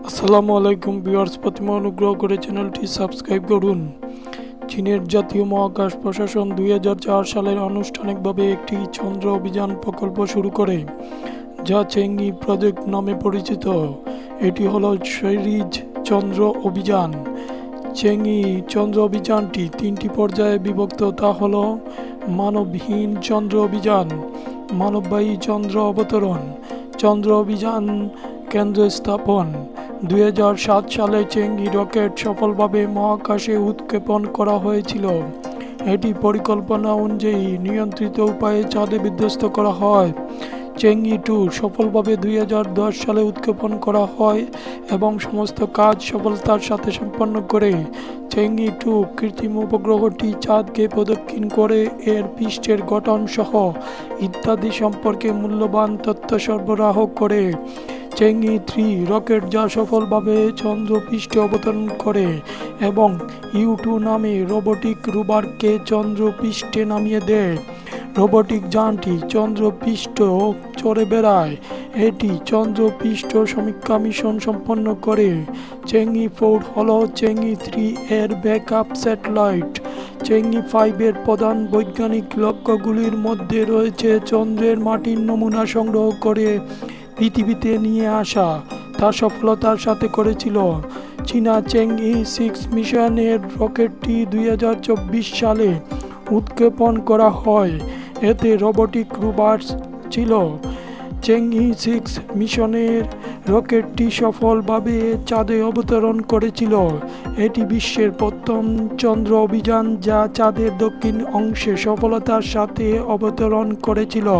আসসালামু আলাইকুম ভিউয়ার্স, প্রথমে অনুগ্রহ করে চ্যানেলটি সাবস্ক্রাইব করুন। চীনের জাতীয় মহাকাশ প্রশাসন 2004 সালে আনুষ্ঠানিকভাবে একটি চন্দ্র অভিযান প্রকল্প শুরু করে, যা চেংই প্রজেক্ট নামে পরিচিত। এটি হলো সিরিজ চন্দ্র অভিযান। চেংই চন্দ্র অভিযানটি তিনটি পর্যায়ে বিভক্ত, তা হলো মানবহীন চন্দ্র অভিযান, মানববাহী চন্দ্র অবতরণ, চন্দ্র অভিযান কেন্দ্র স্থাপন। 2007 সালে চেংই রকেট সফলভাবে মহাকাশে উৎক্ষেপণ করা হয়েছিল। এটি পরিকল্পনা অনুযায়ী নিয়ন্ত্রিত উপায়ে চাঁদে বিধ্বস্ত করা হয়। চেংই 2 সফলভাবে 2010 সালে উৎক্ষেপণ করা হয় এবং সমস্ত কাজ সফলতার সাথে সম্পন্ন করে। চেংই 2 কৃত্রিম উপগ্রহটি চাঁদকে প্রদক্ষিণ করে এর পৃষ্ঠের গঠন সহ ইত্যাদি সম্পর্কে মূল্যবান তথ্য সরবরাহ করে। চেংই 3 রকেট, যা সফলভাবে চন্দ্রপৃষ্ঠে অবতরণ করে এবং U2 নামে রোবটিক রোভারকে চন্দ্রপৃষ্ঠে নামিয়ে দেয়। রোবটিক যানটি চন্দ্রপৃষ্ঠ চড়ে বেড়ায়। এটি চন্দ্রপৃষ্ঠ সমীক্ষা মিশন সম্পন্ন করে। চেংই 4 হল চেংই 3 এর ব্যাকআপ স্যাটেলাইট। চেংই 5 এর প্রধান বৈজ্ঞানিক লক্ষ্যগুলির মধ্যে রয়েছে চন্দ্রের মাটির নমুনা সংগ্রহ করে পৃথিবীতে নিয়ে আসা, তা সফলতার সাথে করেছিল। চীনা চেংই 6 মিশনের রকেটটি 2024 সালে উৎক্ষেপণ করা হয়। এতে রোবটিক রোভার ছিল। চেংই 6 মিশনের রকেটটি সফলভাবে চাঁদে অবতরণ করেছিল। এটি বিশ্বের প্রথম চন্দ্র অভিযান যা চাঁদের দক্ষিণ অংশে সফলতার সাথে অবতরণ করেছিল।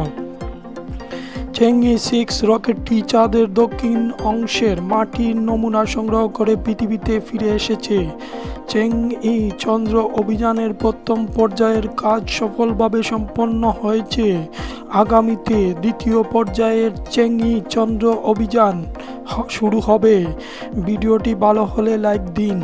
চেংই 6 রকেটটি চাঁদের দক্ষিণ অংশের মাটির নমুনা সংগ্রহ করে পৃথিবীতে ফিরে এসেছে। চেংই চন্দ্র অভিযানের প্রথম পর্যায়ের কাজ সফলভাবে সম্পন্ন হয়েছে। আগামীতে দ্বিতীয় পর্যায়ের চেংই চন্দ্র অভিযান শুরু হবে। ভিডিওটি ভালো হলে লাইক দিন।